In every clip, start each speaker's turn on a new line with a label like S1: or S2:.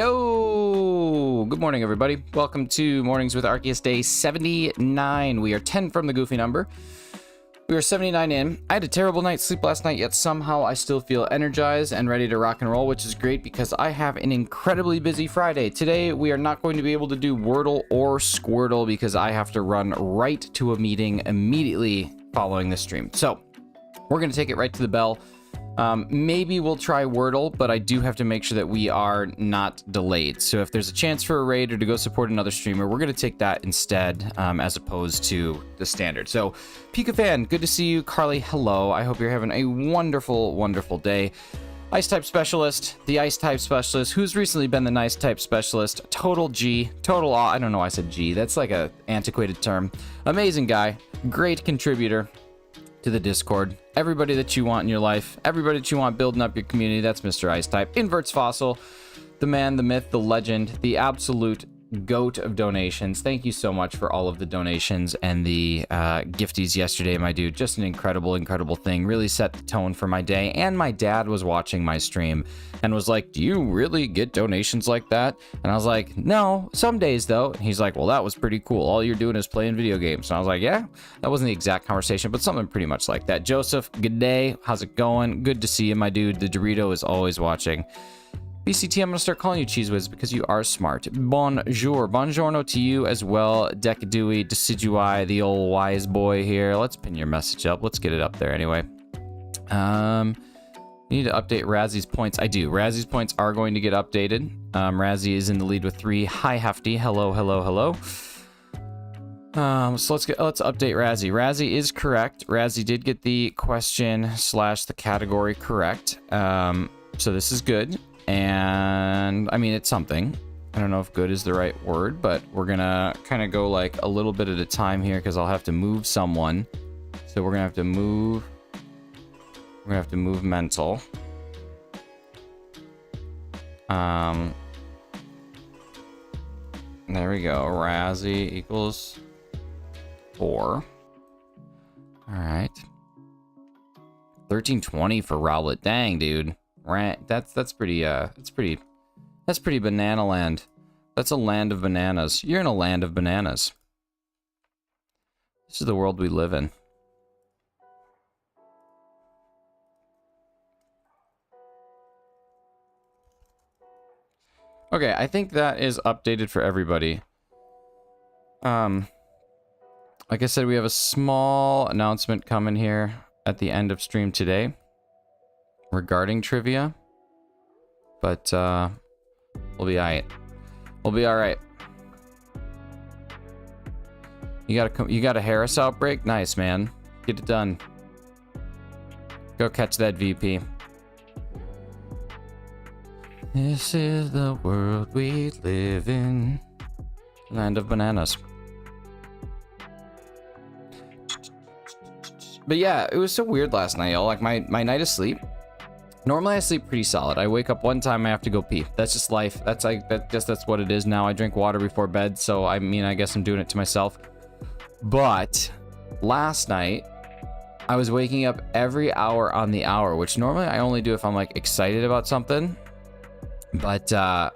S1: Yo! Good morning, everybody. Welcome to Mornings with Arceus Day 79. We are 10 from the goofy number. We are 79 in. I had a terrible night's sleep last night, yet somehow I still feel energized and ready to rock and roll, which is great because I have an incredibly busy Friday. Today, we are not going to be able to do Wordle or Squirtle because I have to run right to a meeting immediately following the stream. So, we're going to take it right to the bell. Maybe we'll try Wordle, but I do have to make sure that we are not delayed. So if there's a chance for a raid or to go support another streamer, we're going to take that instead, as opposed to the standard. So, Pika Fan, good to see you. Carly, hello. I hope you're having a wonderful, wonderful day. Ice Type Specialist, the Ice Type Specialist, who's recently been the Nice Type Specialist. Total G, total, I don't know why I said G. That's like a antiquated term. Amazing guy, great contributor to the Discord. Everybody that you want in your life, everybody that you want building up your community, that's Mr. Ice Type. Inverts Fossil, the man, the myth, the legend, the absolute goat of donations. Thank you so much for all of the donations and the gifties yesterday, my dude. Just an incredible, incredible thing. Really set the tone for my day. And my dad was watching my stream and was like, do you really get donations like that? And I was like, no, some days though. And he's like, well, that was pretty cool. All you're doing is playing video games. And I was like, yeah, that wasn't the exact conversation, but something pretty much like that. Joseph, good day. How's it going? Good to see you, my dude. The Dorito is always watching. BCT, I'm going to start calling you Cheese Whiz because you are smart. Bonjour. Buongiorno to you as well. Decadui, Decidui, the old wise boy here. Let's pin your message up. Let's get it up there anyway. You need to update Razzy's points. I do. Razzy's points are going to get updated. Razzy is in the lead with 3. Hi, Hefty. Hello, hello, hello. So let's update Razzy. Razzy is correct. Razzy did get the question / the category correct. So this is good. And I mean, it's something. I don't know if good is the right word, but we're gonna kind of go like a little bit at a time here because I'll have to move someone. So we're gonna have to move. We're gonna have to move mental. There we go. Razzie equals 4. All right. 1320 for Rowlet. Dang, dude. Right, that's pretty banana land. That's a land of bananas. You're in a land of bananas. This is the world we live in. Okay, I think that is updated for everybody. Like I said, we have a small announcement coming here at the end of stream today regarding trivia, but we'll be alright. We'll be alright. You got a Harris outbreak? Nice, man. Get it done. Go catch that VP. This is the world we live in. Land of bananas. But yeah, it was so weird last night, y'all. Like my night of sleep. Normally I sleep pretty solid. I wake up one time, I have to go pee. That's just life. That's what it is now. I drink water before bed, so I mean, I guess I'm doing it to myself. But last night, I was waking up every hour on the hour, which normally I only do if I'm like excited about something. But I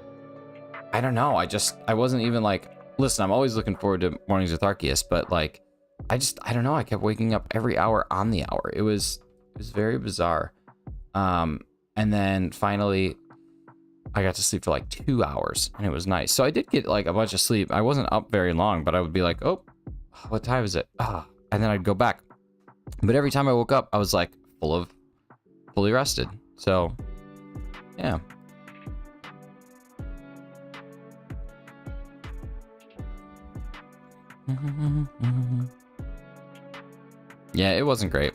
S1: don't know. I wasn't even like, listen, I'm always looking forward to Mornings with Arceus, but like, I don't know. I kept waking up every hour on the hour. It was very bizarre. And then finally I got to sleep for like 2 hours and it was nice. So I did get like a bunch of sleep. I wasn't up very long, but I would be like, oh, what time is it? And then I'd go back. But every time I woke up, I was like fully rested. So yeah. Yeah, it wasn't great.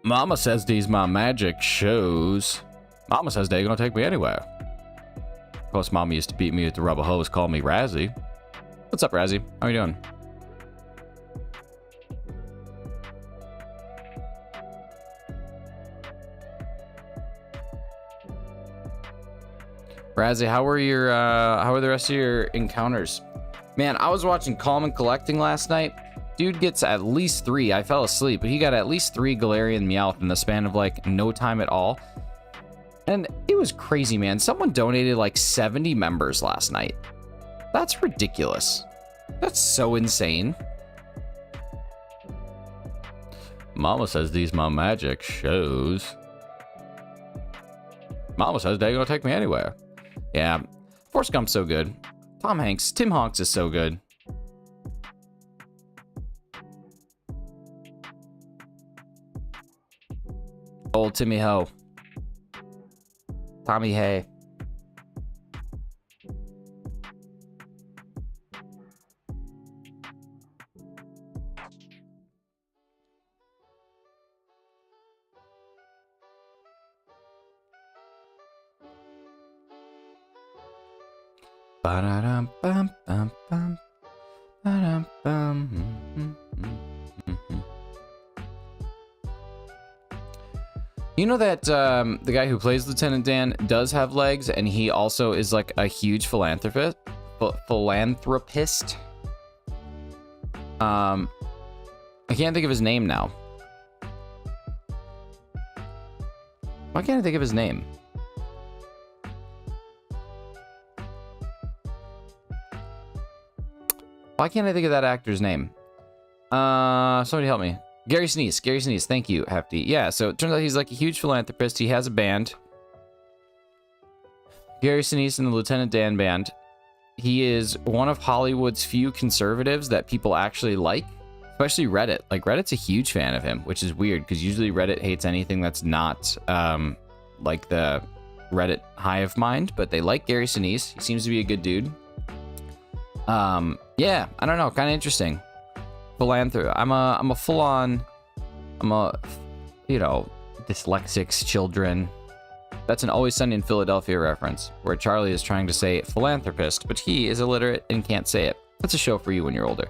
S1: Mama says these my magic shows. Mama says they're gonna take me anywhere. Of course, Mama used to beat me with the rubber hose, call me Razzie. What's up, Razzie? How you doing? Razzie, how were the rest of your encounters? Man, I was watching Calm and Collecting last night. Dude gets at least 3. I fell asleep, but he got at least 3 Galarian Meowth in the span of like no time at all. And it was crazy, man. Someone donated like 70 members last night. That's ridiculous. That's so insane. Mama says these my magic shows. Mama says they gonna take me anywhere. Yeah, Forrest Gump's so good. Tim Hanks is so good. Old Timmy Ho. Tommy Hay. Ba-da-dum-bum-bum-bum. Ba-dum-bum. You know that the guy who plays Lieutenant Dan does have legs, and he also is like a huge philanthropist. I can't think of his name now. Why can't I think of his name? Why can't I think of that actor's name? Somebody help me. Gary Sinise. Gary Sinise. Thank you, Hefty. Yeah, so it turns out he's like a huge philanthropist. He has a band. Gary Sinise and the Lieutenant Dan band. He is one of Hollywood's few conservatives that people actually like, especially Reddit. Like, Reddit's a huge fan of him, which is weird because usually Reddit hates anything that's not like the Reddit hive mind, but they like Gary Sinise. He seems to be a good dude. Yeah, I don't know, kind of interesting. Philanthropist. I'm a full-on, you know, dyslexics children. That's an Always Sunny in Philadelphia reference, where Charlie is trying to say philanthropist, but he is illiterate and can't say it. That's a show for you when you're older.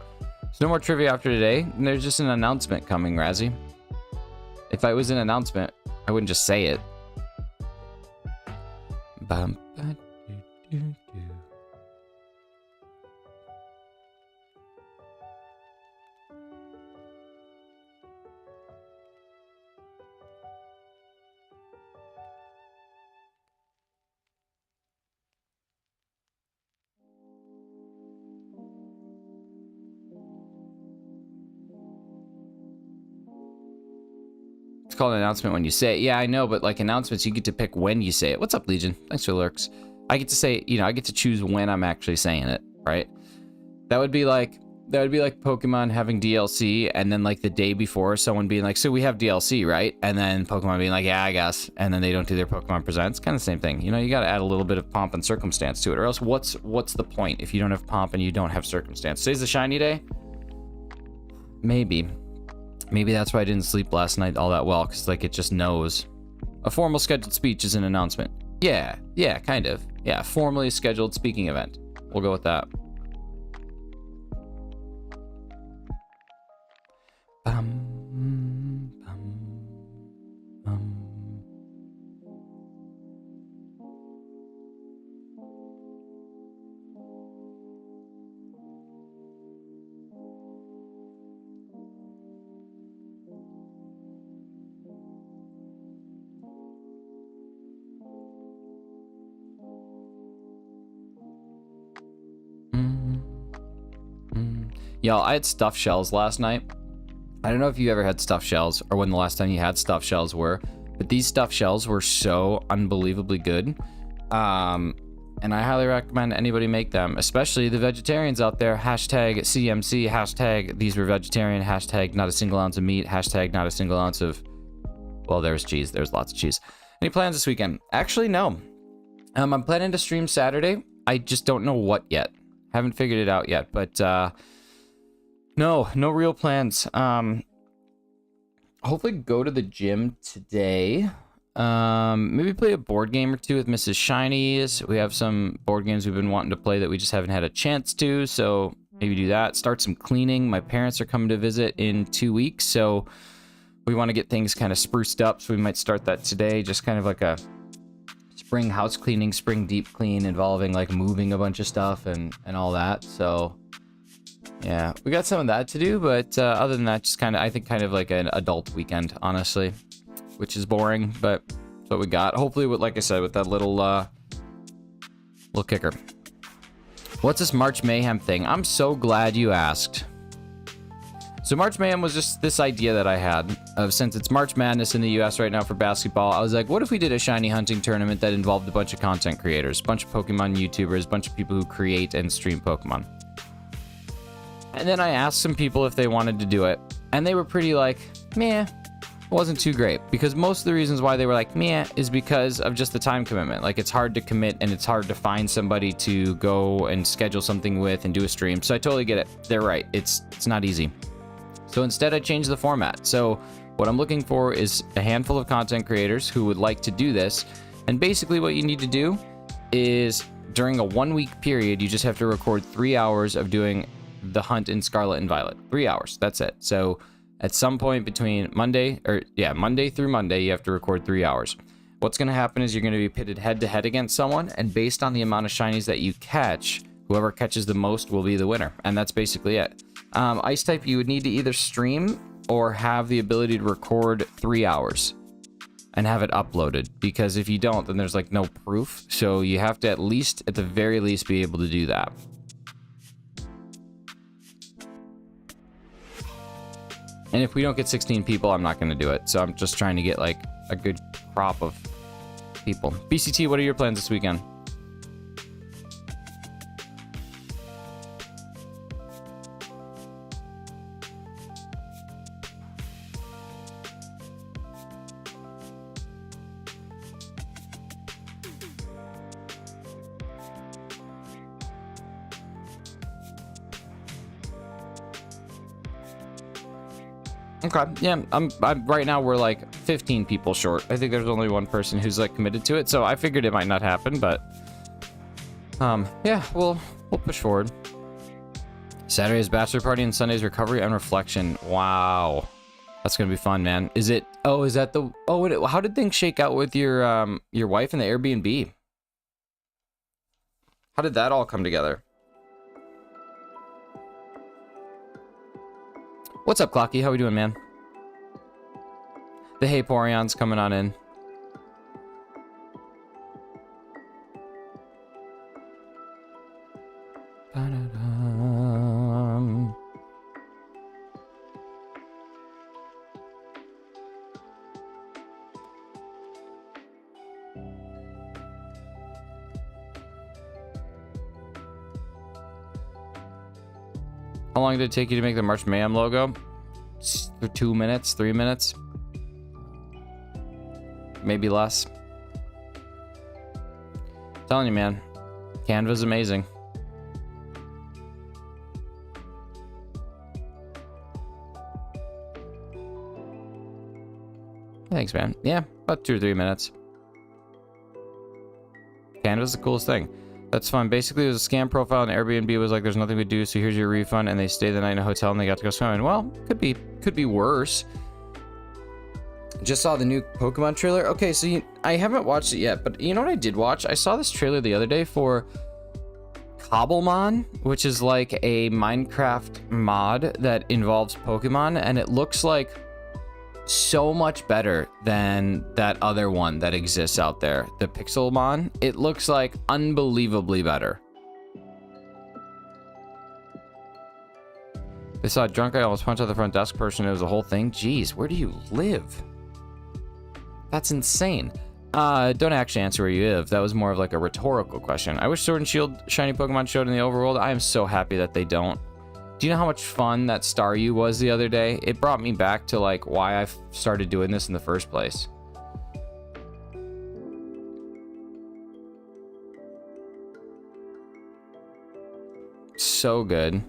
S1: So no more trivia after today. There's just an announcement coming, Razzie. If I was an announcement, I wouldn't just say it. Bum, ba, do, do, do. It's called an announcement when you say it. Yeah, I know, but like announcements, you get to pick when you say it. What's up, Legion? Thanks for the lurks. I get to say, you know, I get to choose when I'm actually saying it, right? That would be like Pokemon having DLC, and then like the day before someone being like, so we have DLC, right? And then Pokemon being like, yeah, I guess. And then they don't do their Pokemon Presents. Kind of the same thing. You know, you got to add a little bit of pomp and circumstance to it, or else what's the point if you don't have pomp and you don't have circumstance? Today's the shiny day? Maybe that's why I didn't sleep last night all that well, because like it just knows. A formal scheduled speech is an announcement. Yeah, kind of. Yeah, formally scheduled speaking event. We'll go with that. Y'all, I had stuffed shells last night. I don't know if you ever had stuffed shells or when the last time you had stuffed shells were, but these stuffed shells were so unbelievably good. And I highly recommend anybody make them, especially the vegetarians out there. Hashtag CMC, hashtag these were vegetarian, hashtag not a single ounce of meat, hashtag not a single ounce of, well, there's cheese. There's lots of cheese. Any plans this weekend? Actually, no. I'm planning to stream Saturday. I just don't know what yet. Haven't figured it out yet, but no real plans. Hopefully go to the gym today. Maybe play a board game or two with Mrs. Shinies. We have some board games we've been wanting to play that we just haven't had a chance to, so maybe do that. Start some cleaning. My parents are coming to visit in 2 weeks, so we want to get things kind of spruced up, so we might start that today. Just kind of like a spring house cleaning, spring deep clean involving like moving a bunch of stuff and all that. So Yeah, we got some of that to do, but other than that, just kind of, I think kind of like an adult weekend, honestly, which is boring, but that's what we got. Hopefully, with, like I said, with that little kicker. What's this March Mayhem thing? I'm so glad you asked. So March Mayhem was just this idea that I had of, since it's March Madness in the US right now for basketball, I was like, what if we did a shiny hunting tournament that involved a bunch of content creators, a bunch of Pokemon YouTubers, a bunch of people who create and stream Pokemon. And then I asked some people if they wanted to do it, and they were pretty like, meh, wasn't too great. Because most of the reasons why they were like, meh, is because of just the time commitment. Like, it's hard to commit, and it's hard to find somebody to go and schedule something with and do a stream. So I totally get it. They're right. It's not easy. So instead, I changed the format. So what I'm looking for is a handful of content creators who would like to do this. And basically what you need to do is, during a 1-week period, you just have to record 3 hours of doing the hunt in Scarlet and Violet. 3 hours. That's it. So at some point between Monday through Monday, you have to record 3 hours. What's going to happen is you're going to be pitted head to head against someone, and based on the amount of shinies that you catch, whoever catches the most will be the winner. And that's basically it. Ice type, you would need to either stream or have the ability to record 3 hours and have it uploaded, because if you don't, then there's like no proof. So you have to at the very least be able to do that. And if we don't get 16 people, I'm not going to do it. So I'm just trying to get like a good crop of people. BCT, what are your plans this weekend? Okay, yeah, I'm right now we're like 15 people short. I think there's only one person who's like committed to it, so I figured it might not happen, but yeah, we'll push forward. Saturday's bachelor party and Sunday's recovery and reflection. Wow, that's gonna be fun, man. Is it? Oh, is that the? Oh, how did things shake out with your wife and the Airbnb? How did that all come together? What's up, Clocky? How we doing, man? The Vaporeon's coming on in. Ba-da-dum. How long did it take you to make the March Mayhem logo? 2 minutes, 3 minutes. Maybe less. I'm telling you, man. Canva's amazing. Thanks, man. Yeah, about 2 or 3 minutes. Canva's the coolest thing. That's fun. Basically, it was a scam profile, and Airbnb was like, there's nothing we do, so here's your refund, and they stayed the night in a hotel, and they got to go swimming. Well, could be worse. Just saw the new Pokemon trailer. Okay, so I haven't watched it yet, but you know what I did watch? I saw this trailer the other day for Cobblemon, which is like a Minecraft mod that involves Pokemon, and it looks like so much better than that other one that exists out there, the Pixelmon. It looks like unbelievably better. They saw a drunk guy almost punch out the front desk person. It was a whole thing. Jeez, where do you live? That's insane. Don't actually answer where you live. That was more of like a rhetorical question. I wish Sword and Shield shiny Pokemon showed in the overworld. I am so happy that they don't. Do you know how much fun that Staryu was the other day? It brought me back to like why I started doing this in the first place. So good.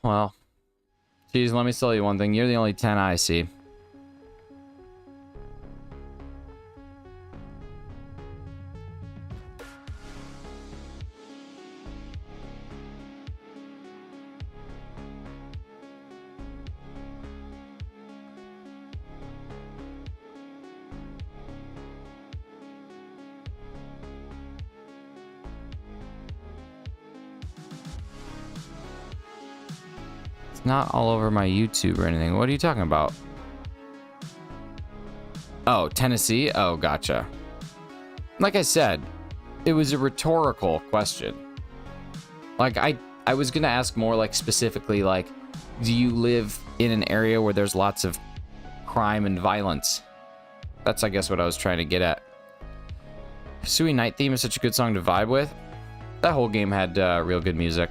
S1: Well. Geez, let me tell you one thing. You're the only 10 I see. not all over my YouTube or anything. What are you talking about? Oh, Tennessee? Oh, gotcha. Like I said, it was a rhetorical question. Like, I was gonna ask more, like, specifically, like, do you live in an area where there's lots of crime and violence? That's, I guess, what I was trying to get at. Sui Night Theme is such a good song to vibe with. That whole game had real good music.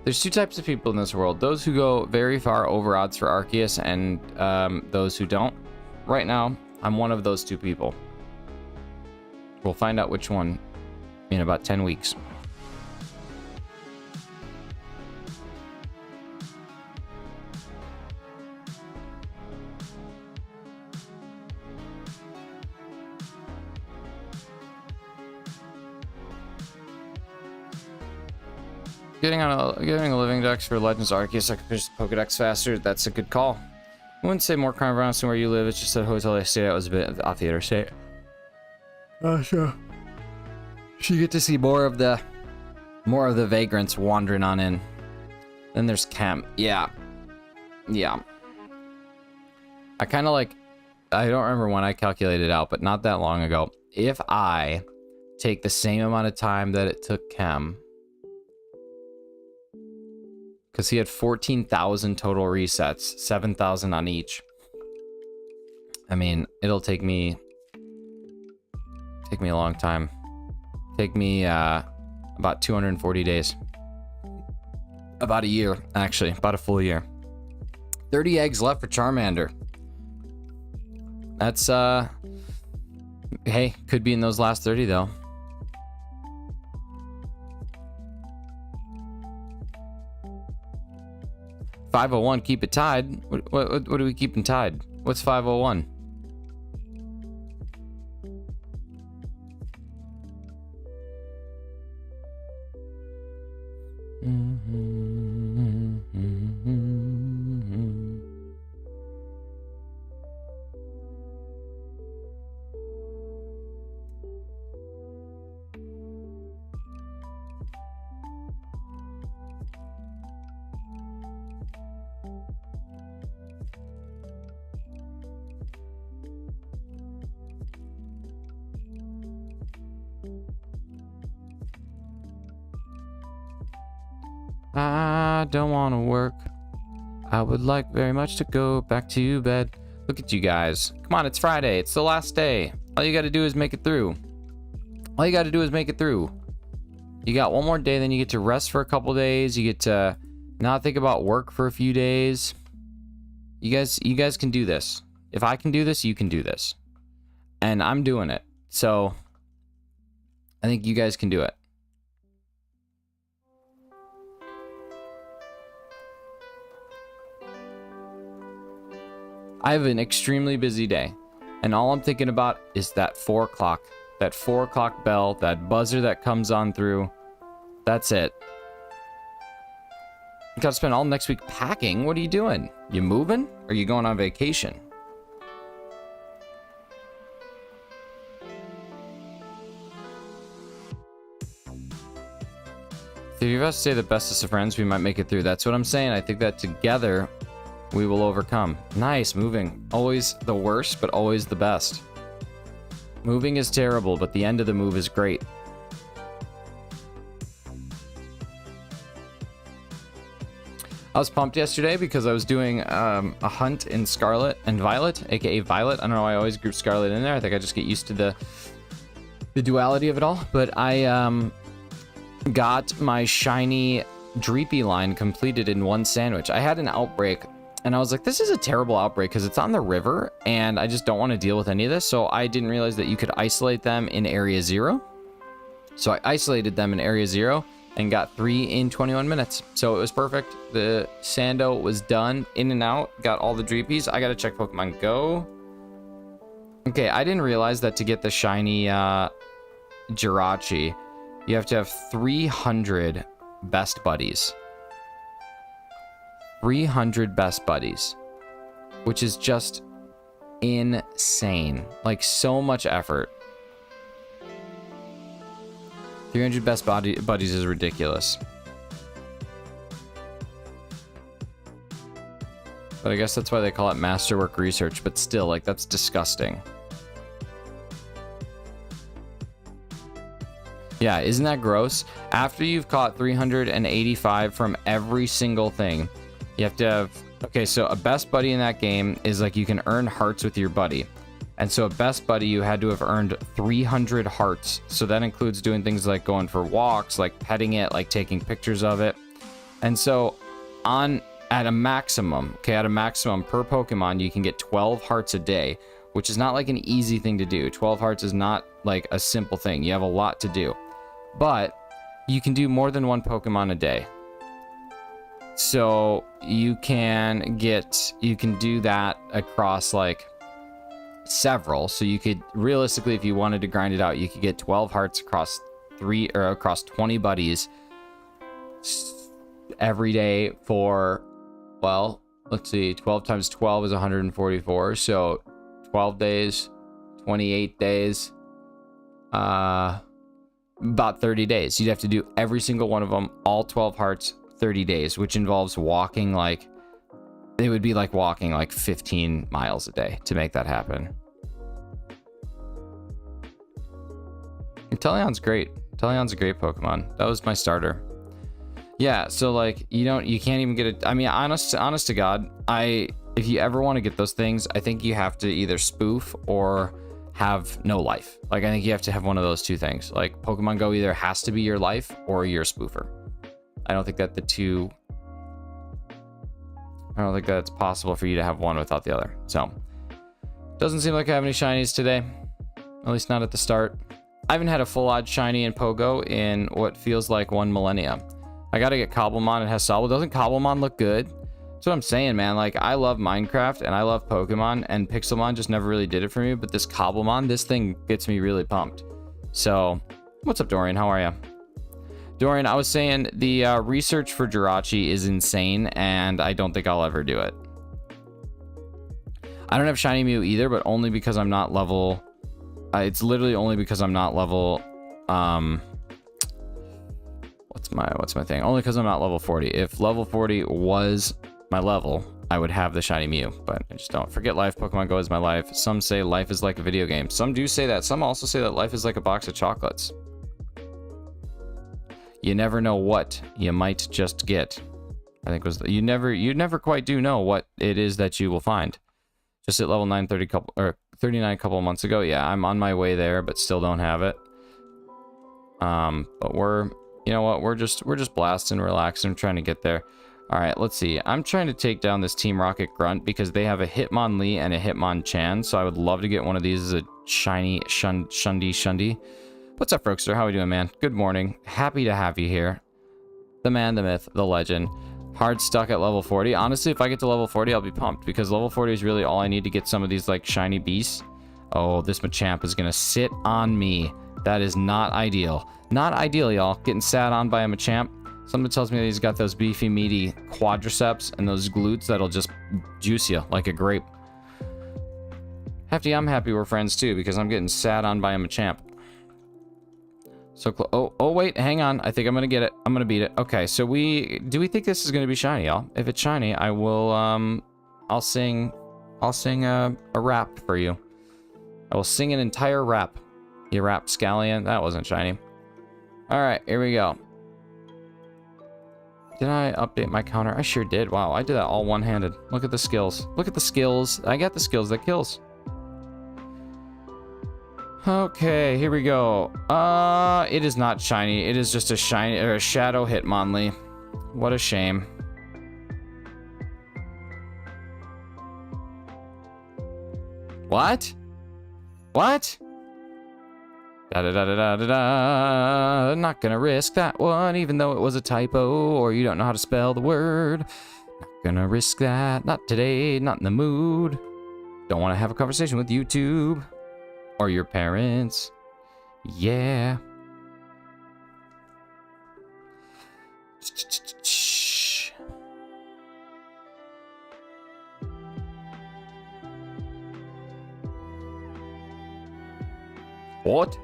S1: There's two types of people in this world. Those who go very far over odds for Arceus and those who don't. Right now, I'm one of those two people. We'll find out which one in about 10 weeks. Getting a living dex for Legends Arceus, I could finish the Pokedex faster. That's a good call. I wouldn't say more crime violence than where you live. It's just that hotel I stayed at was a bit off the interstate. Oh, sure. So you get to see more of the vagrants wandering on in. Then there's camp. Yeah. I kind of like, I don't remember when I calculated it out, but not that long ago. If I take the same amount of time that it took Chem, because he had 14,000 total resets, 7,000 on each. I mean, it'll take me a long time. Take me about 240 days. About a year, actually. About a full year. 30 eggs left for Charmander. That's, hey, could be in those last 30, though. $501, keep it tied. What are we keeping tied? What's 501? I don't want to work. I would like very much to go back to bed. Look at you guys. Come on, it's Friday. It's the last day. All you got to do is make it through. All you got to do is make it through. You got one more day, then you get to rest for a couple days. You get to not think about work for a few days. You guys can do this. If I can do this, you can do this. And I'm doing it. So I think you guys can do it. I have an extremely busy day, and all I'm thinking about is that 4 o'clock. That 4 o'clock bell, that buzzer that comes on through. That's it. You gotta spend all next week packing. What are you doing? You moving? Or are you going on vacation? If you of us stay the bestest of friends, we might make it through. That's what I'm saying. I think that together we will overcome. Nice, moving. Always the worst, but always the best. Moving is terrible, but the end of the move is great. I was pumped yesterday because I was doing a hunt in Scarlet and Violet, aka Violet. I don't know why I always group Scarlet in there. I think I just get used to the duality of it all. But I got my shiny Dreepy line completed in one sandwich. I had an outbreak, and I was like, this is a terrible outbreak because it's on the river, and I just don't want to deal with any of this. So I didn't realize that you could isolate them in Area 0. So I isolated them in Area 0 and got 3 in 21 minutes. So it was perfect. The Sando was done, in and out, got all the Dreepies. I gotta check Pokemon Go. Okay, I didn't realize that to get the shiny Jirachi, you have to have 300 best buddies. 300 best buddies. which is just insane. Like, so much effort. 300 best buddies is ridiculous. But I guess that's why they call it masterwork research, but still, like, that's disgusting. Yeah, isn't that gross? After you've caught 385 from every single thing, you have to have... Okay, so a best buddy in that game is like you can earn hearts with your buddy. And so a best buddy, you had to have earned 300 hearts. So that includes doing things like going for walks, like petting it, like taking pictures of it. And so at a maximum per Pokemon, you can get 12 hearts a day, which is not like an easy thing to do. 12 hearts is not like a simple thing. You have a lot to do. But you can do more than one Pokemon a day. So you can do that across like several. So you could realistically, if you wanted to grind it out, you could get 12 hearts across 20 buddies every day for, well, let's see, 12 times 12 is 144. So 12 days, 28 days, about 30 days. You'd have to do every single one of them, all 12 hearts, 30 days, which involves walking like, it would be like walking like 15 miles a day to make that happen. Teleon's great. Teleon's a great Pokemon. That was my starter. Yeah, so like you can't even get it. I mean, honest to God, if you ever want to get those things, I think you have to either spoof or have no life. Like, I think you have to have one of those two things. Like, Pokemon Go either has to be your life or you're a spoofer. I don't think that it's possible for you to have one without the other. So, doesn't seem like I have any shinies today. At least not at the start. I haven't had a full odd shiny in Pogo in what feels like 1 millennia. I gotta get Cobblemon. It has Sobble. Doesn't Cobblemon look good? That's what I'm saying, man. Like, I love Minecraft and I love Pokemon, and Pixelmon just never really did it for me. But this Cobblemon, this thing gets me really pumped. So, what's up, Dorian? How are you? Dorian, I was saying the research for Jirachi is insane, and I don't think I'll ever do it. I don't have Shiny Mew either, but only because I'm not level... it's literally only because I'm not level... What's my thing? Only because I'm not level 40. If level 40 was my level, I would have the Shiny Mew, but I just don't. Forget life. Pokemon Go is my life. Some say life is like a video game. Some do say that. Some also say that life is like a box of chocolates. You never know what you might just get. I think was you never quite do know what it is that you will find. Just at level 39 a couple of months ago. Yeah, I'm on my way there, but still don't have it. But you know what? We're just blasting, relaxing, trying to get there. All right, let's see. I'm trying to take down this Team Rocket Grunt because they have a Hitmonlee and a Hitmonchan. So I would love to get one of these as a shiny Shundi. What's up, Frokester? How we doing, man? Good morning. Happy to have you here. The man, the myth, the legend. Hard stuck at level 40. Honestly, if I get to level 40, I'll be pumped because level 40 is really all I need to get some of these like shiny beasts. Oh, this Machamp is gonna sit on me. That is not ideal. Not ideal, y'all. Getting sat on by a Machamp. Something tells me that he's got those beefy, meaty quadriceps and those glutes that'll just juice you like a grape. Hefty, I'm happy we're friends too because I'm getting sat on by a Machamp. So oh wait, hang on. I think I'm gonna get it. I'm gonna beat it. Okay, so do we think this is gonna be shiny, y'all? If it's shiny, I will I'll sing a rap for you. I will sing an entire rap. You rap scallion. That wasn't shiny. Alright, here we go. Did I update my counter? I sure did. Wow, I did that all one-handed. Look at the skills. Look at the skills. I got the skills that kills. Okay, here we go. It is not shiny. It is just a shiny or a shadow Hitmonlee. What a shame. What? What? Da-da-da-da-da-da. Not gonna risk that one, even though it was a typo, or you don't know how to spell the word. Not gonna risk that. Not today. Not in the mood. Don't want to have a conversation with YouTube. Or your parents. Yeah. What?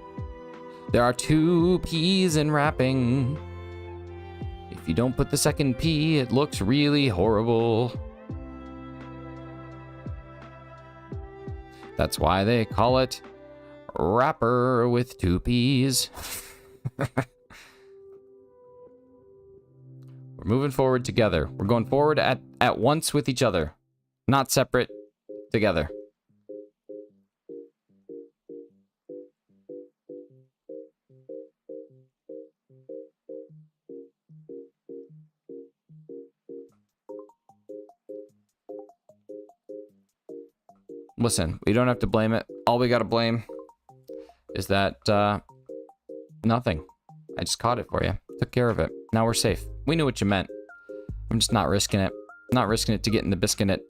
S1: There are 2 P's in rapping. If you don't put the second P, it looks really horrible. That's why they call it rapper with 2 P's. We're moving forward together. We're going forward at once with each other. Not separate, together. Listen, we don't have to blame it. All we gotta blame is that, nothing. I just caught it for you. Took care of it. Now we're safe. We knew what you meant. I'm just not risking it. Not risking it to get in the biscuit.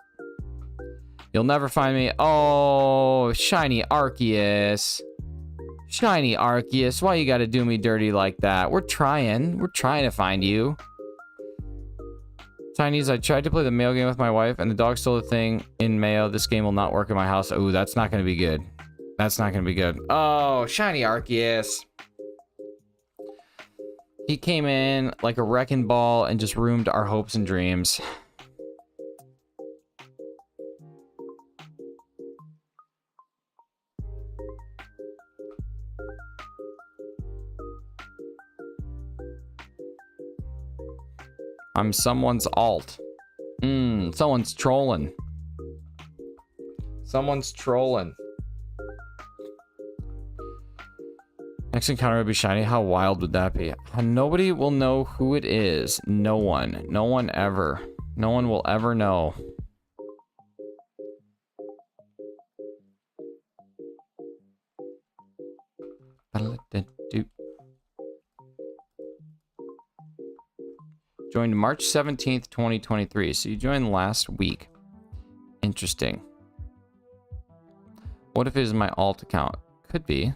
S1: You'll never find me. Oh, shiny Arceus. Shiny Arceus, why you gotta do me dirty like that? We're trying. We're trying to find you. Chinese, I tried to play the Mayo game with my wife, and the dog stole the thing in Mayo. This game will not work in my house. Ooh, that's not gonna be good. That's not gonna be good. Oh, shiny Arceus. He came in like a wrecking ball and just ruined our hopes and dreams. I'm someone's alt. Someone's trolling. Someone's trolling. Next encounter would be shiny. How wild would that be? Nobody will know who it is. No one. No one ever. No one will ever know. Joined March 17th, 2023. So you joined last week. Interesting. What if it is my alt account? Could be.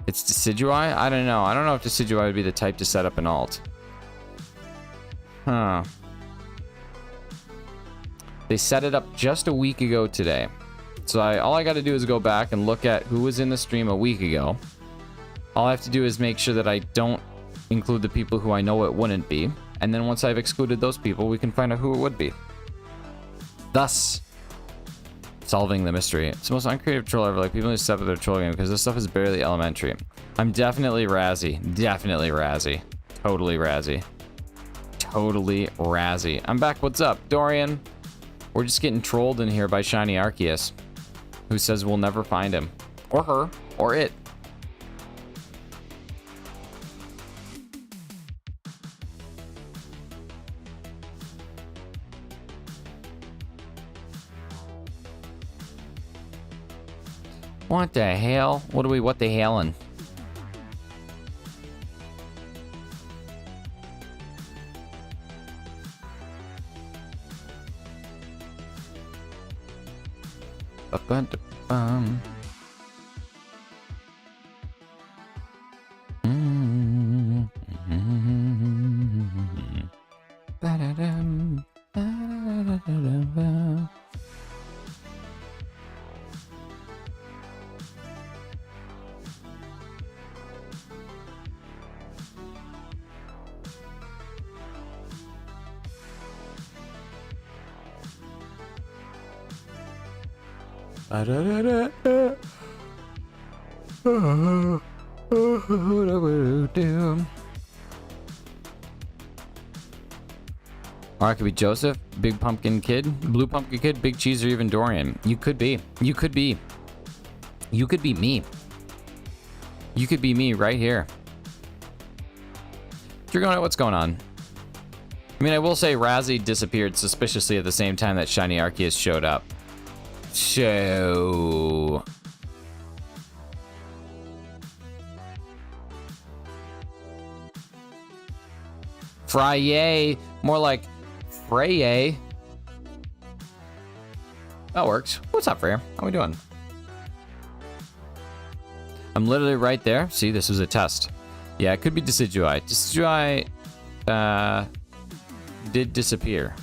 S1: It's Decidueye? I don't know. I don't know if Decidueye would be the type to set up an alt. Huh. They set it up just a week ago today. So all I got to do is go back and look at who was in the stream a week ago. All I have to do is make sure that I don't include the people who I know it wouldn't be. And then once I've excluded those people, we can find out who it would be. Thus, solving the mystery. It's the most uncreative troll ever. Like, people need to step up their troll game because this stuff is barely elementary. I'm definitely Razzie. Definitely Razzie. Totally Razzie. Totally Razzie. I'm back. What's up, Dorian? We're just getting trolled in here by shiny Arceus, who says we'll never find him. Or her. Or it. What the hell? What the hellin'? Or I could be Joseph, Big Pumpkin Kid, Blue Pumpkin Kid, Big Cheese, or even Dorian. You could be. You could be. You could be me. You could be me right here. Dragonite, what's going on? I mean, I will say Razzie disappeared suspiciously at the same time that shiny Arceus showed up. So... Frye, more like Freye. That works. What's up, Freya? How we doing? I'm literally right there. See, this was a test. Yeah, it could be Decidueye. Decidueye, did disappear.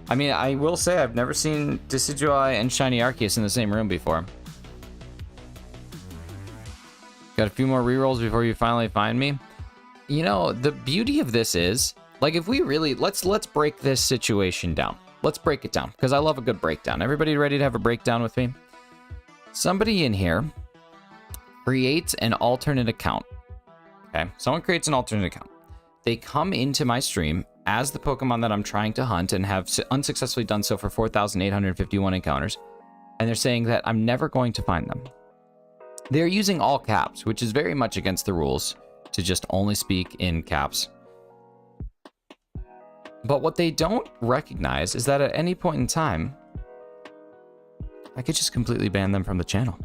S1: I mean, I will say I've never seen Decidueye and Shiny Arceus in the same room before. Got a few more rerolls before you finally find me. You know, the beauty of this is, like, if we really, let's break this situation down. Let's break it down, because I love a good breakdown. Everybody ready to have a breakdown with me? Somebody in here creates an alternate account. Okay, someone creates an alternate account. They come into my stream as the Pokemon that I'm trying to hunt and have unsuccessfully done so for 4,851 encounters. And they're saying that I'm never going to find them. They're using all caps, which is very much against the rules to just only speak in caps. But what they don't recognize is that at any point in time, I could just completely ban them from the channel.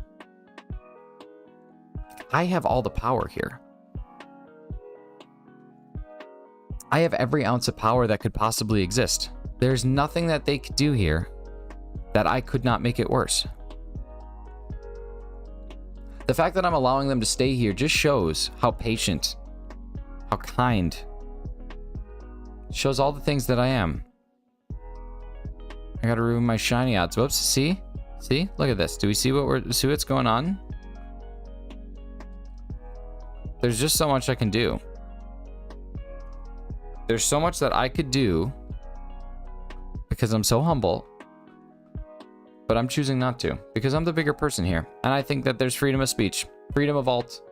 S1: I have all the power here. I have every ounce of power that could possibly exist. There's nothing that they could do here that I could not make it worse. The fact that I'm allowing them to stay here just shows how patient, how kind, shows all the things that I am. I gotta ruin my shiny odds. Whoops, see? See? Look at this. Do we see see what's going on? There's just so much I can do. There's so much that I could do because I'm so humble, but I'm choosing not to because I'm the bigger person here. And I think that there's freedom of speech, freedom of alt,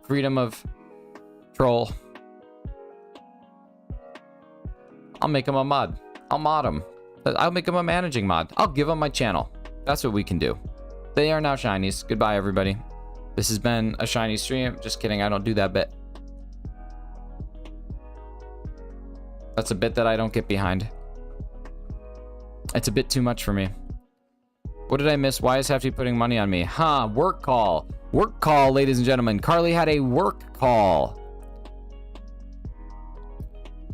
S1: freedom of troll. I'll make him a mod. I'll mod him. I'll make him a managing mod. I'll give him my channel. That's what we can do. They are now shinies. Goodbye, everybody. This has been a shiny stream. Just kidding. I don't do that bit. That's a bit that I don't get behind. It's a bit too much for me. What did I miss? Why is Hefty putting money on me? Huh, work call. Work call, ladies and gentlemen. Carly had a work call.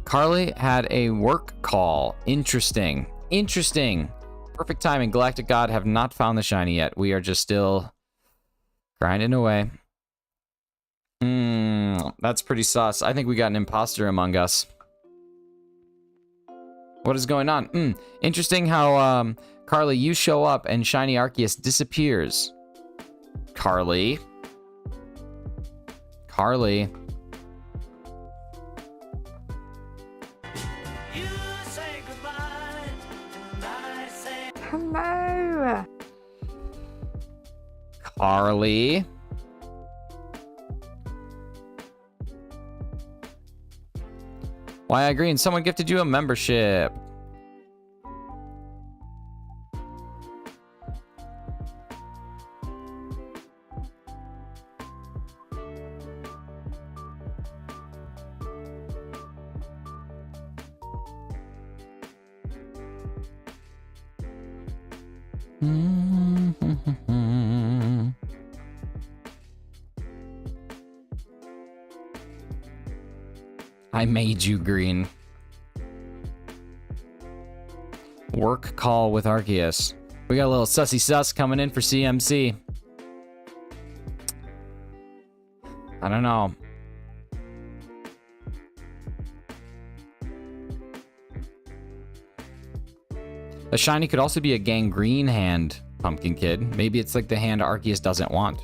S1: Carly had a work call. Interesting. Interesting. Perfect timing. Galactic God have not found the shiny yet. We are just still grinding away. That's pretty sus. I think we got an imposter among us. What is going on? Interesting how, Carly, you show up and Shiny Arceus disappears. Carly. Carly.
S2: You say goodbye, and I say
S3: Hello.
S1: Carly. Why I agree, and someone gifted you a membership. I made you green. Work call with Arceus. We got a little sussy sus coming in for CMC. I don't know. A shiny could also be a gangrene hand, Pumpkin Kid. Maybe it's like the hand Arceus doesn't want.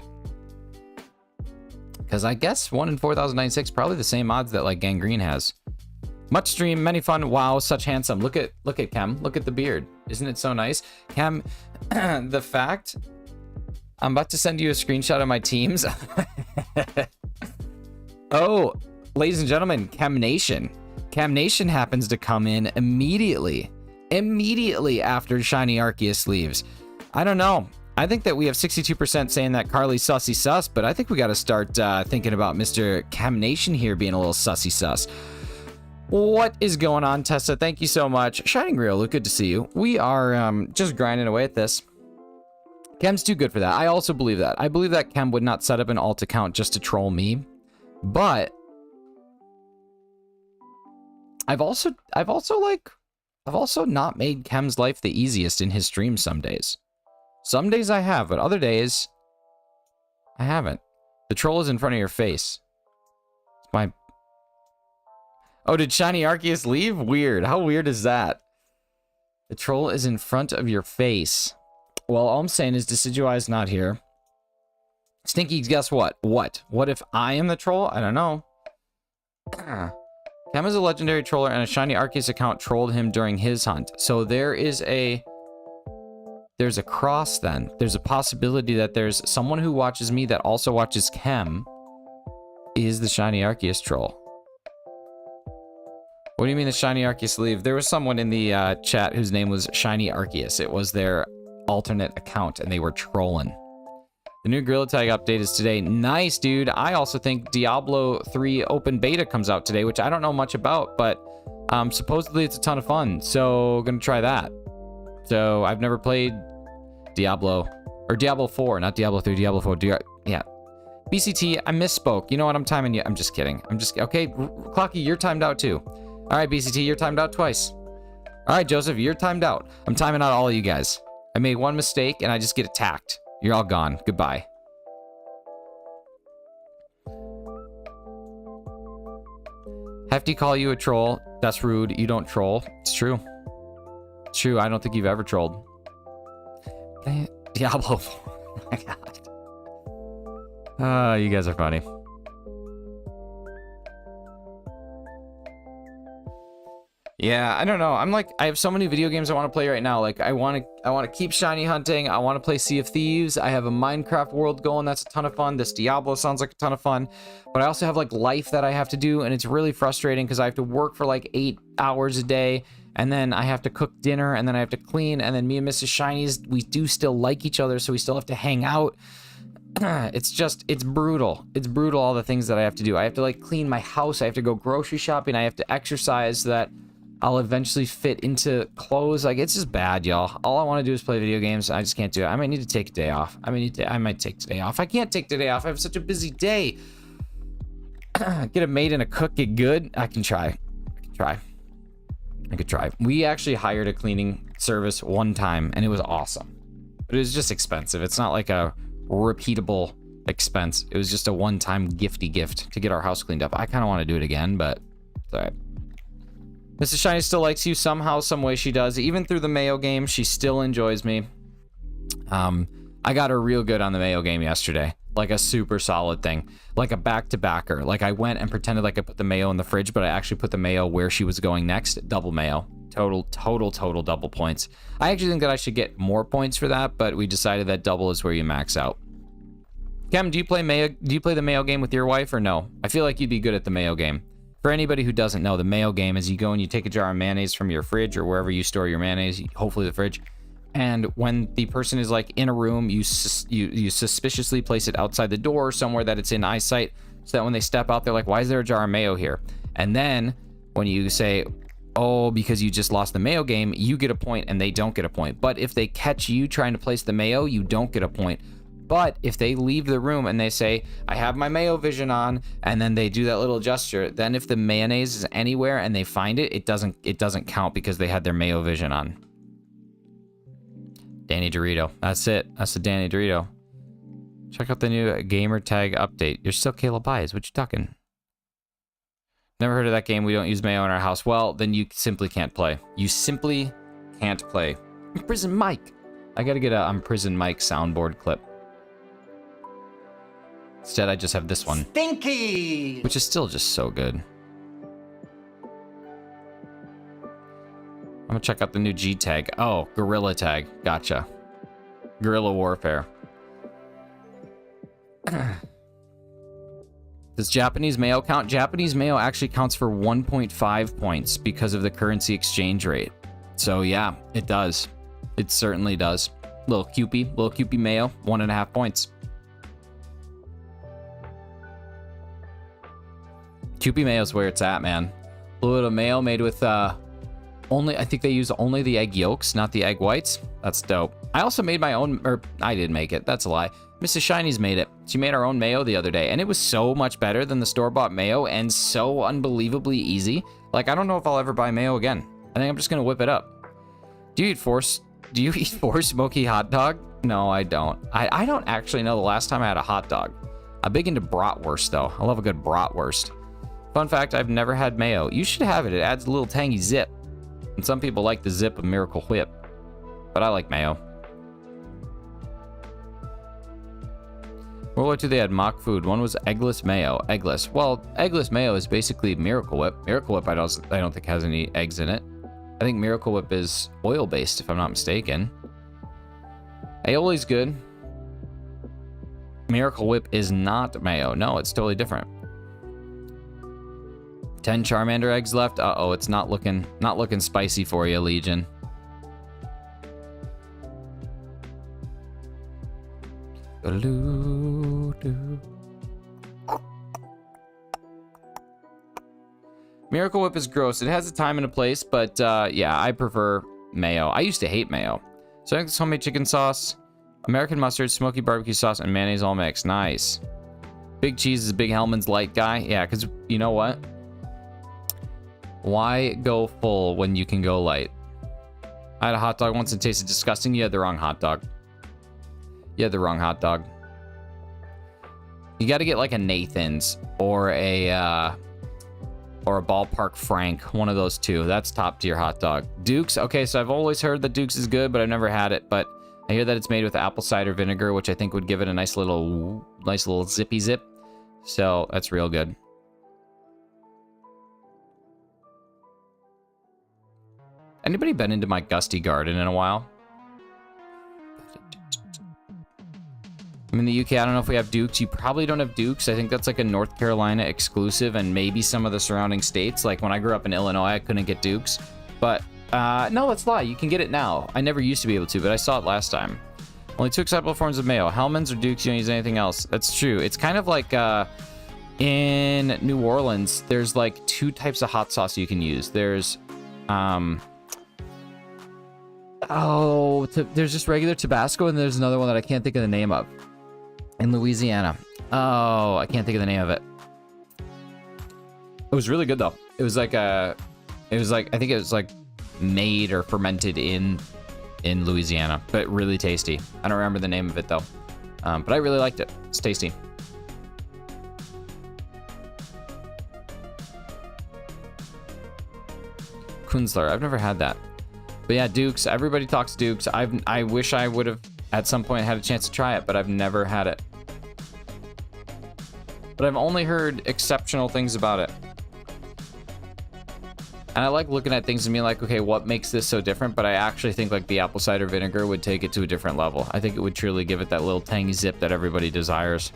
S1: Because I guess 1 in 4,096, probably the same odds that like gangrene has. Much stream, many fun. Wow, such handsome. Look at Chem. Look at the beard. Isn't it so nice? Chem, the fact I'm about to send you a screenshot of my teams. Oh, ladies and gentlemen, Chem Nation. Chem Nation happens to come in immediately after Shiny Arceus leaves. I don't know. I think that we have 62% saying that Carly's sussy sus, but I think we got to start thinking about Mr. Chem Nation here being a little sussy sus. What is going on, Tessa? Thank you so much. Shining Real, good to see you. We are just grinding away at this. Chem's too good for that. I also believe that. I believe that Chem would not set up an alt account just to troll me. But I've also not made Chem's life the easiest in his stream some days. Some days I have, but other days I haven't. The troll is in front of your face. Oh, did Shiny Arceus leave? Weird. How weird is that? The troll is in front of your face. Well, all I'm saying is Decidueye is not here. Stinky, guess what? What? What if I am the troll? I don't know. Cam is a legendary troller, and a Shiny Arceus account trolled him during his hunt. So there's a cross then. There's a possibility that there's someone who watches me that also watches Chem is the Shiny Arceus troll. What do you mean the Shiny Arceus leave? There was someone in the chat whose name was Shiny Arceus. It was their alternate account, and they were trolling. The new Gorilla Tag update is today. Nice, dude. I also think Diablo 3 open beta comes out today, which I don't know much about, but supposedly it's a ton of fun. So gonna try that. So I've never played Diablo, or Diablo 4, not Diablo 3, Diablo 4. Yeah. BCT, I misspoke. You know what? I'm timing you. I'm just kidding. Okay. Clocky, you're timed out too. All right, BCT, you're timed out twice. All right, Joseph, you're timed out. I'm timing out all of you guys. I made one mistake and I just get attacked. You're all gone. Goodbye. Hefty call you a troll. That's rude. You don't troll. It's true. It's true. I don't think you've ever trolled. Diablo. Oh my god. You guys are funny. Yeah, I don't know. I have so many video games I want to play right now. Like, I want to keep shiny hunting. I want to play Sea of Thieves. I have a Minecraft world going. That's a ton of fun. This Diablo sounds like a ton of fun. But I also have like life that I have to do, and it's really frustrating because I have to work for like 8 hours a day, and then I have to cook dinner, and then I have to clean, and then me and Mrs. Shinies, we do still like each other, so we still have to hang out. It's brutal. It's brutal, all the things that I have to do. I have to like clean my house. I have to go grocery shopping. I have to exercise so that I'll eventually fit into clothes. Like, it's just bad, y'all. All I want to do is play video games. I just can't do it. I might need to take a day off. I might take today off. I can't take today off. I have such a busy day. Get a maid and a cook, get good. I can try. I could try. We actually hired a cleaning service one time, and it was awesome. But it was just expensive. It's not like a repeatable expense. It was just a one-time gifty gift to get our house cleaned up. I kind of want to do it again, but it's all right. Mrs. Shiny still likes you somehow, some way she does. Even through the Mayo game, she still enjoys me. I got her real good on the Mayo game yesterday. Like a super solid thing. Like a back-to-backer. Like I went and pretended like I put the Mayo in the fridge, but I actually put the Mayo where she was going next. Double Mayo. Total double points. I actually think that I should get more points for that, but we decided that double is where you max out. Cam, do you play the Mayo game with your wife or no? I feel like you'd be good at the Mayo game. For anybody who doesn't know, the Mayo game is you go and you take a jar of mayonnaise from your fridge or wherever you store your mayonnaise, hopefully the fridge. And when the person is like in a room, you suspiciously place it outside the door, somewhere that it's in eyesight, so that when they step out, they're like, why is there a jar of mayo here? And then when you say, oh, because you just lost the Mayo game, you get a point and they don't get a point. But if they catch you trying to place the Mayo, you don't get a point. But if they leave the room and they say, I have my Mayo vision on, and then they do that little gesture, then if the mayonnaise is anywhere and they find it, it doesn't count because they had their Mayo vision on. Danny Dorito. That's it. That's the Danny Dorito. Check out the new gamer tag update. You're still Caleb Byes. What you talking? Never heard of that game. We don't use Mayo in our house. Well, then you simply can't play. You simply can't play. Prison Mike. I gotta get a Prison Mike soundboard clip. Instead, I just have this one.
S2: Stinky!
S1: Which is still just so good. I'm gonna check out the new G tag. Oh, Gorilla tag. Gotcha. Guerrilla Warfare. Does Japanese Mayo count? Japanese Mayo actually counts for 1.5 points because of the currency exchange rate. So yeah, it does. It certainly does. Little Cupie Mayo, 1.5 points. Cupie Mayo's where it's at, man. A little bit of mayo made with I think they use only the egg yolks, not the egg whites. That's dope. I also made my own, or I did make it. That's a lie. Mrs. Shiny's made it. She made our own mayo the other day, and it was so much better than the store-bought mayo and so unbelievably easy. Like, I don't know if I'll ever buy mayo again. I think I'm just gonna whip it up. Do you eat four smoky hot dog? No, I don't. I don't actually know the last time I had a hot dog. I'm big into bratwurst, though. I love a good bratwurst. Fun fact, I've never had mayo. You should have it. It adds a little tangy zip. And some people like the zip of Miracle Whip. But I like mayo. World War II, they had mock food. One was eggless mayo. Eggless. Well, eggless mayo is basically Miracle Whip. Miracle Whip, I don't think has any eggs in it. I think Miracle Whip is oil-based, if I'm not mistaken. Aioli's good. Miracle Whip is not mayo. No, it's totally different. 10 Charmander eggs left. Uh-oh, it's not looking spicy for you, Legion. Miracle Whip is gross. It has a time and a place, but yeah, I prefer mayo. I used to hate mayo. So I think it's homemade chicken sauce, American mustard, smoky barbecue sauce, and mayonnaise all mixed. Nice. Big cheese is a big Hellman's light guy. Yeah, because you know what? Why go full when you can go light? I had a hot dog once and it tasted disgusting. You had the wrong hot dog. You had the wrong hot dog. You got to get like a Nathan's or a Ballpark Frank. One of those two. That's top tier hot dog. Duke's. Okay, so I've always heard that Duke's is good, but I've never had it. But I hear that it's made with apple cider vinegar, which I think would give it a nice little zippy zip. So that's real good. Anybody been into my gusty garden in a while? I'm in the UK. I don't know if we have Dukes. You probably don't have Dukes. I think that's like a North Carolina exclusive and maybe some of the surrounding states. Like when I grew up in Illinois, I couldn't get Dukes. But no, let's lie. You can get it now. I never used to be able to, but I saw it last time. Only 2 acceptable forms of mayo. Hellman's or Dukes. You don't use anything else. That's true. It's kind of like in New Orleans, there's like 2 types of hot sauce you can use. There's there's just regular Tabasco, and there's another one that I can't think of the name of. In Louisiana. Oh, I can't think of the name of it. It was really good though. It was like I think it was like made or fermented in Louisiana, but really tasty. I don't remember the name of it though. But I really liked it. It's tasty. Kunzler. I've never had that. But yeah, Dukes. Everybody talks Dukes. I wish I would have at some point had a chance to try it, but I've never had it. But I've only heard exceptional things about it. And I like looking at things and being like, okay, what makes this so different? But I actually think like the apple cider vinegar would take it to a different level. I think it would truly give it that little tangy zip that everybody desires.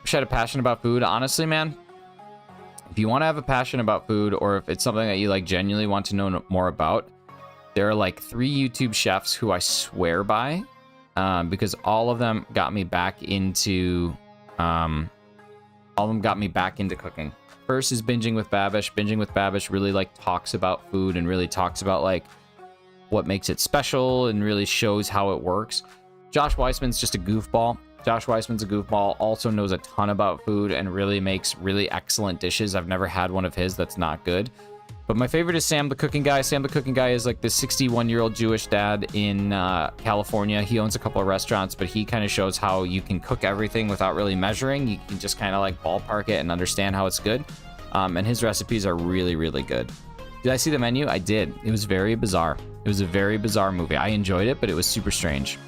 S1: Wish I had a passion about food. Honestly, man, if you want to have a passion about food, or if it's something that you like genuinely want to know more about, there are like 3 YouTube chefs who I swear by, because all of them got me back into cooking. First is Binging with Babish. Binging with Babish really like talks about food and really talks about like what makes it special and really shows how it works. Josh Weissman's just a goofball. Josh Weissman's a goofball, also knows a ton about food and really makes really excellent dishes. I've never had one of his that's not good. But my favorite is Sam the Cooking Guy. Sam the Cooking Guy is like this 61-year-old Jewish dad in California. He owns a couple of restaurants, but he kind of shows how you can cook everything without really measuring. You can just kind of like ballpark it and understand how it's good. And his recipes are really, really good. Did I see the menu? I did. It was very bizarre. It was a very bizarre movie. I enjoyed it, but it was super strange.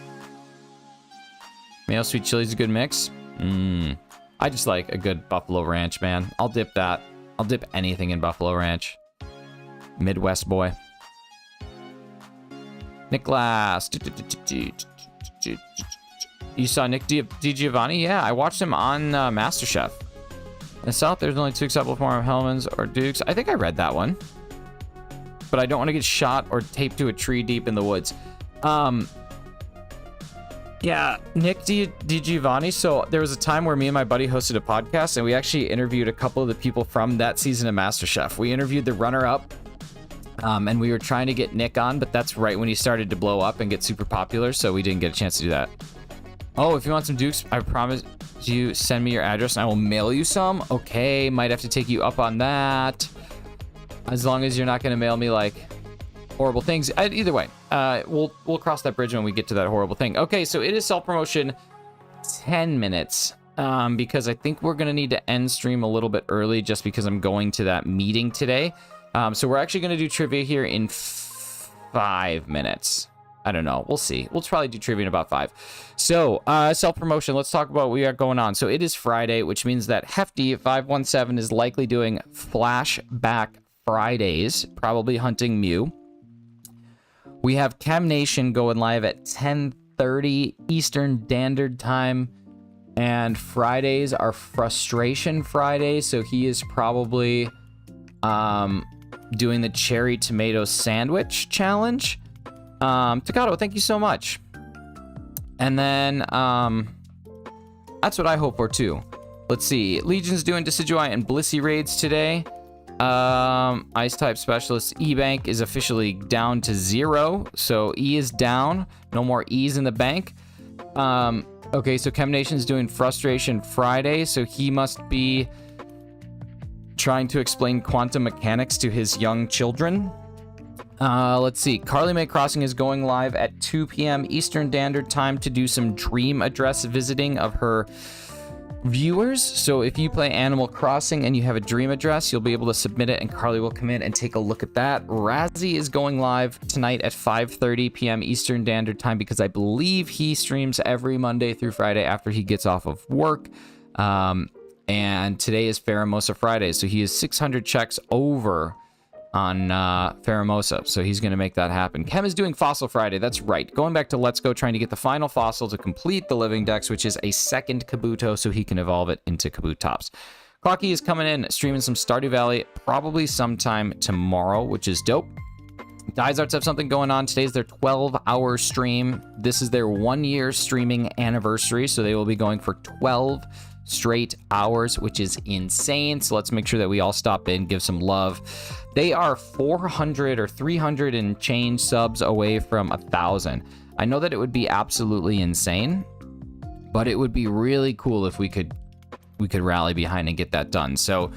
S1: Mayo sweet chili is a good mix. I just like a good Buffalo Ranch, man. I'll dip that. I'll dip anything in Buffalo Ranch. Midwest boy. Nicholas. You saw Nick DiGiovanni? Yeah, I watched him on MasterChef. In the South, there's only 2 acceptable forms of Hellman's or Dukes. I think I read that one. But I don't want to get shot or taped to a tree deep in the woods. Yeah, Nick DiGiovanni. So there was a time where me and my buddy hosted a podcast, and we actually interviewed a couple of the people from that season of MasterChef. We interviewed the runner-up, and we were trying to get Nick on, but that's right when he started to blow up and get super popular, so we didn't get a chance to do that. Oh, if you want some Dukes, I promise you send me your address and I will mail you some. Okay, might have to take you up on that. As long as you're not going to mail me like horrible things. Either way, we'll cross that bridge when we get to that horrible thing. Okay, so it is self-promotion 10 minutes. because I think we're going to need to end stream a little bit early just because I'm going to that meeting today. So we're actually going to do trivia here in 5 minutes. I don't know. We'll see. We'll probably do trivia in about 5. So, self-promotion. Let's talk about what we got going on. So, it is Friday, which means that Hefty 517 is likely doing Flashback Fridays, probably hunting Mew. We have Chem Nation going live at 10:30 Eastern Standard Time. And Fridays are Frustration Fridays. So, he is probably doing the Cherry Tomato Sandwich Challenge. Takato, thank you so much. And then, that's what I hope for too. Let's see. Legion's doing Decidueye and Blissey raids today. Ice type specialist E-Bank is officially down to 0. So E is down. No more E's in the bank. Okay, so Chem Nation's doing Frustration Friday. So he must be trying to explain quantum mechanics to his young children. Let's see. Carly Mae Crossing is going live at 2 p.m. Eastern Standard Time to do some dream address visiting of her viewers. So if you play Animal Crossing and you have a dream address, you'll be able to submit it and Carly will come in and take a look at that. Razzie is going live tonight at 5:30 p.m. Eastern Standard Time because I believe he streams every Monday through Friday after he gets off of work. And today is Pheromosa Friday, so he is 600 checks over on Pheromosa, so he's going to make that happen. Chem is doing Fossil Friday, that's right. Going back to Let's Go, trying to get the final fossil to complete the Living Dex, which is a second Kabuto, so he can evolve it into Kabutops. Clocky is coming in, streaming some Stardew Valley, probably sometime tomorrow, which is dope. Dizarts have something going on. Today's their 12-hour stream. This is their 1-year streaming anniversary, so they will be going for 12 straight hours, which is insane. So let's make sure that we all stop in, give some love. They are 400 or 300 and change subs away from 1,000. I know that it would be absolutely insane, but it would be really cool if we could rally behind and get that done. So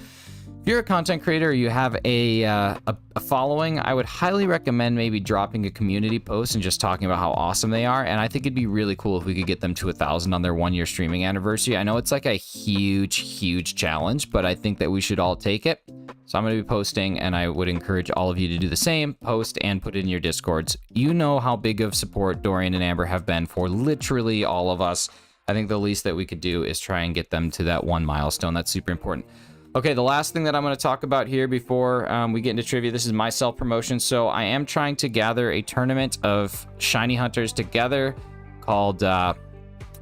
S1: if you're a content creator, you have a following, I would highly recommend maybe dropping a community post and just talking about how awesome they are. And I think it'd be really cool if we could get them to 1,000 on their 1-year streaming anniversary. I know it's like a huge challenge, but I think that we should all take it. So I'm going to be posting, and I would encourage all of you to do the same. Post and put it in your Discords. You know how big of support Dorian and Amber have been for literally all of us. I think the least that we could do is try and get them to that 1 milestone. That's super important. Okay, the last thing that I'm going to talk about here before we get into trivia, this is my self-promotion. So I am trying to gather a tournament of shiny hunters together called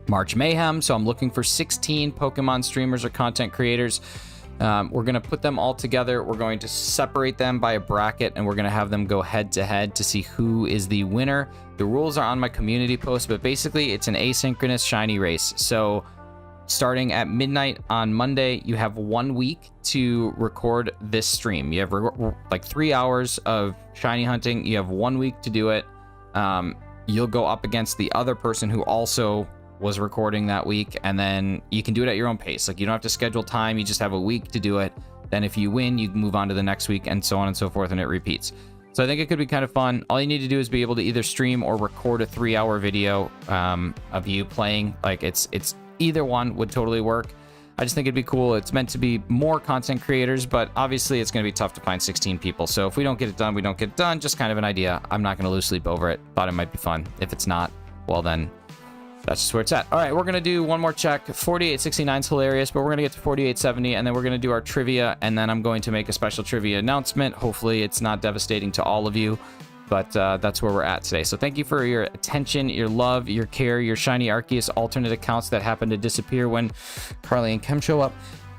S1: March Mayhem. So I'm looking for 16 Pokemon streamers or content creators. We're going to put them all together. We're going to separate them by a bracket, and we're going to have them go head-to-head to see who is the winner. The rules are on my community post, but basically it's an asynchronous shiny race. So starting at midnight on Monday, you have 1 week to record this stream. You have like 3 hours of shiny hunting. You have 1 week to do it. You'll go up against the other person who also was recording that week, and then you can do it at your own pace. Like, you don't have to schedule time. You just have a week to do it. Then if you win, you move on to the next week, and so on and so forth, and it repeats. So I think it could be kind of fun. All you need to do is be able to either stream or record a 3-hour video of you playing. Like, it's either one would totally work. I just think it'd be cool. It's meant to be more content creators, but obviously it's going to be tough to find 16 people. So if we don't get it done, we don't get it done. Just kind of an idea. I'm not going to lose sleep over it. Thought it might be fun. If it's not, well then, that's just where it's at. All right, we're going to do one more check. 4869 is hilarious, but we're going to get to 4870, and then we're going to do our trivia, and then I'm going to make a special trivia announcement. Hopefully it's not devastating to all of you, but that's where we're at today. So thank you for your attention, your love, your care, your shiny Arceus alternate accounts that happen to disappear when Carly and Chem show up.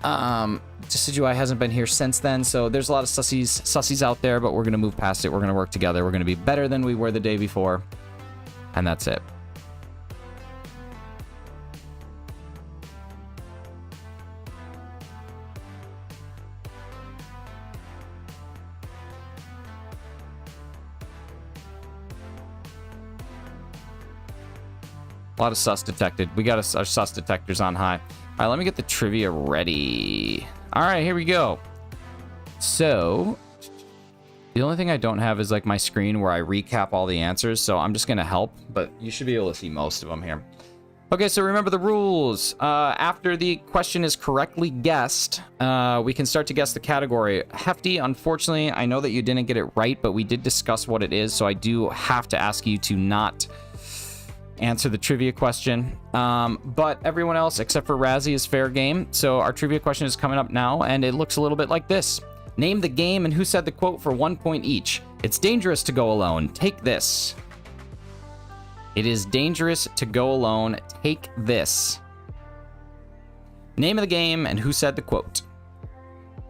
S1: Decidueye hasn't been here since then, so there's a lot of sussies out there, but we're going to move past it. We're going to work together. We're going to be better than we were the day before, and that's it. A lot of sus detected. We got our sus detectors on high. All right, let me get the trivia ready. All right, here we go. So, the only thing I don't have is like my screen where I recap all the answers, so I'm just going to help, but you should be able to see most of them here. Okay, so remember the rules. After the question is correctly guessed, we can start to guess the category. Hefty, unfortunately, I know that you didn't get it right, but we did discuss what it is, so I do have to ask you to not answer the trivia question. But everyone else, except for Razzie, is fair game. So our trivia question is coming up now, and it looks a little bit like this. Name the game and who said the quote for 1 point each. It's dangerous to go alone. Take this. It is dangerous to go alone. Take this. Name of the game and who said the quote.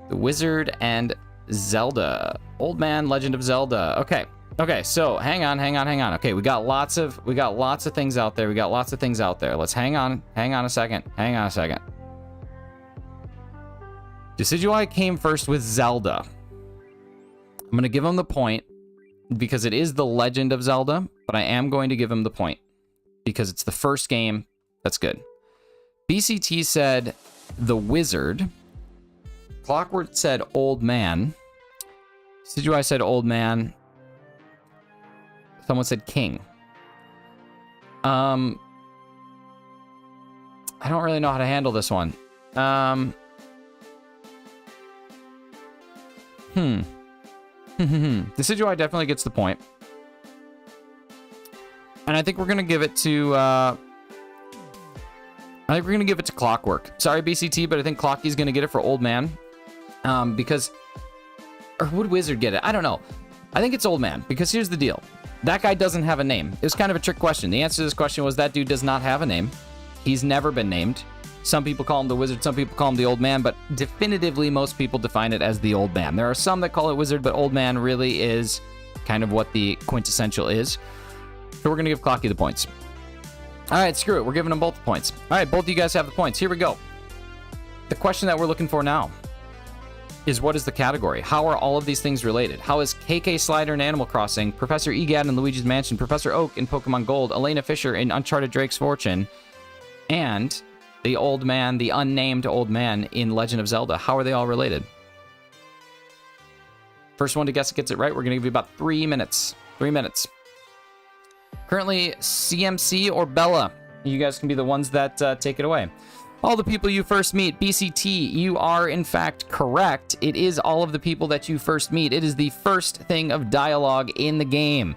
S1: The Wizard and Zelda. Old Man, Legend of Zelda. Okay, so hang on. Okay, we got lots of things out there. Let's hang on a second. Decidueye came first with Zelda. I'm gonna give him the point because it is The Legend of Zelda, but I am going to give him the point because it's the first game. That's good. BCT said The Wizard. Clockwork said Old Man. Decidueye said Old Man. Someone said King. I don't really know how to handle this one. Decidueye definitely gets the point. And I think we're going to give it to... Clockwork. Sorry, BCT, but I think Clocky's going to get it for Old Man. Because... Or would Wizard get it? I don't know. I think it's Old Man, because here's the deal. That guy doesn't have a name. It was kind of a trick question. The answer to this question was that dude does not have a name. He's never been named. Some people call him the Wizard, some people call him the Old Man, but definitively most people define it as the Old Man. There are some that call it Wizard, but Old Man really is kind of what the quintessential is. So we're going to give Clocky the points. All right, screw it. We're giving them both the points. All right, both of you guys have the points. Here we go. The question that we're looking for now is, what is the category? How are all of these things related? How is KK Slider in Animal Crossing, Professor Egad in Luigi's Mansion, Professor Oak in Pokemon Gold, Elena Fisher in Uncharted Drake's Fortune, and the Old Man, the unnamed Old Man in Legend of Zelda? How are they all related? First one to guess it gets it right. We're going to give you about 3 minutes. 3 minutes. Currently, CMC or Bella. You guys can be the ones that take it away. All the people you first meet. BCT, you are in fact correct. It is all of the people that you first meet. It is the first thing of dialogue in the game.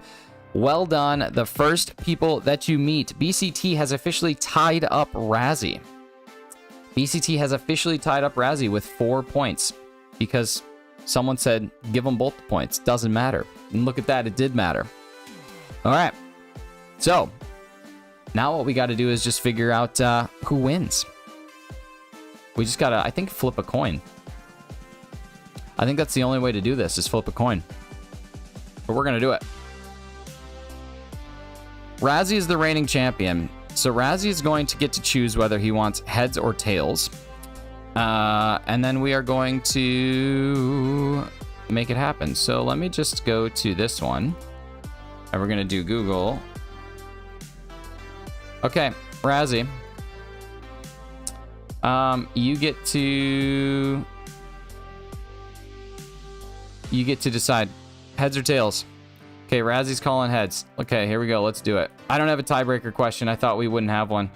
S1: Well done. The first people that you meet. BCT has officially tied up Razzie. BCT has officially tied up Razzie with 4 points because someone said give them both the points. Doesn't matter. And look at that. It did matter. All right. So now what we got to do is just figure out who wins. We just got to, I think, flip a coin. I think that's the only way to do this, is flip a coin. But we're going to do it. Razzie is the reigning champion. So Razzie is going to get to choose whether he wants heads or tails. And then we are going to make it happen. So let me just go to this one. And we're going to do Google. Okay, Razzie. You get to decide heads or tails. Okay, Razzie's calling heads. Okay, here we go. Let's do it. I don't have a tiebreaker question. I thought we wouldn't have one.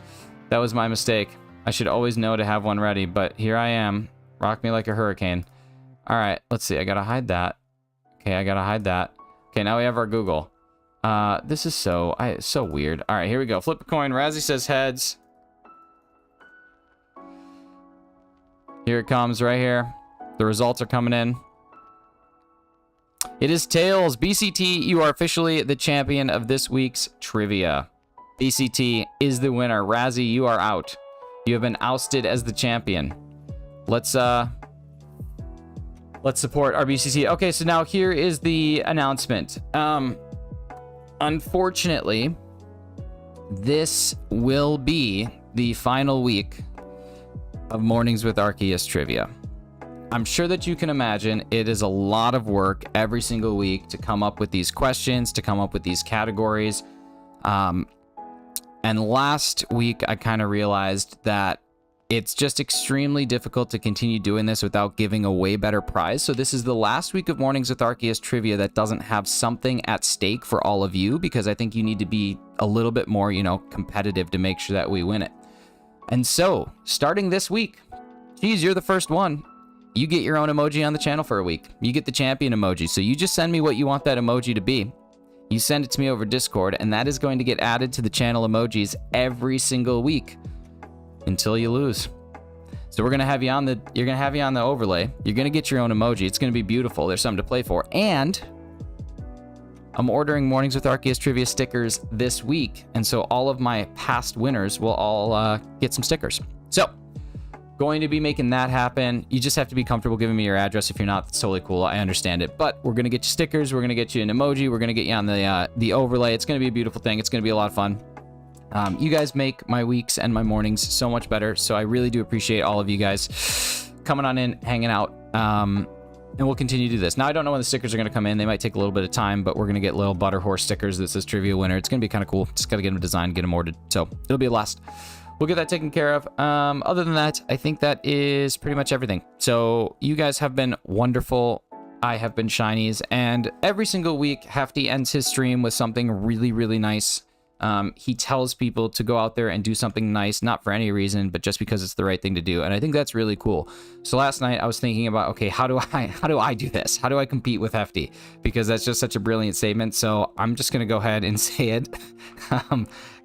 S1: That was my mistake. I should always know to have one ready, but here I am. Rock me like a hurricane. All right, let's see. I gotta hide that. Okay, I gotta hide that. Okay, now we have our Google. This is so weird. All right, here we go. Flip a coin. Razzie says heads. Here it comes right here. The results are coming in. It is tails. BCT, you are officially the champion of this week's trivia. BCT is the winner. Razzie, you are out. You have been ousted as the champion. Let's support our BCT. Okay, so now here is the announcement. Unfortunately, this will be the final week of Mornings with Arceus trivia. I'm sure that you can imagine it is a lot of work every single week to come up with these questions, to come up with these categories. And last week, I kind of realized that it's just extremely difficult to continue doing this without giving a way better prize. So this is the last week of Mornings with Arceus trivia that doesn't have something at stake for all of you, because I think you need to be a little bit more, you know, competitive to make sure that we win it. And so, starting this week, geez, you're the first one. You get your own emoji on the channel for a week. You get the champion emoji. So you just send me what you want that emoji to be. You send it to me over Discord, and that is going to get added to the channel emojis every single week until you lose. So we're gonna have you on the overlay. You're gonna get your own emoji. It's gonna be beautiful. There's something to play for. And I'm ordering Mornings with Arceus trivia stickers this week, and so all of my past winners will all get some stickers. So going to be making that happen. You just have to be comfortable giving me your address. If you're not, that's totally cool. I understand it. But we're gonna get you stickers. We're gonna get you an emoji. We're gonna get you on the overlay. It's gonna be a beautiful thing. It's gonna be a lot of fun. You guys make my weeks and my mornings so much better. So I really do appreciate all of you guys coming on in, hanging out. And we'll continue to do this. Now, I don't know when the stickers are going to come in. They might take a little bit of time, but we're going to get little butter horse stickers that says trivia winner. It's going to be kind of cool. Just got to get them designed, get them ordered. So it'll be a blast. We'll get that taken care of. Other than that, I think that is pretty much everything. So you guys have been wonderful. I have been Shinies. And every single week, Hefty ends his stream with something really, really nice. He tells people to go out there and do something nice, not for any reason, but just because it's the right thing to do. And I think that's really cool. So last night I was thinking about, okay, how do I do this? How do I compete with Hefty? Because that's just such a brilliant statement. So I'm just going to go ahead and say it.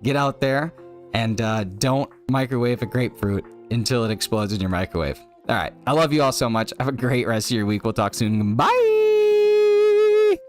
S1: Get out there and don't microwave a grapefruit until it explodes in your microwave. All right. I love you all so much. Have a great rest of your week. We'll talk soon. Bye.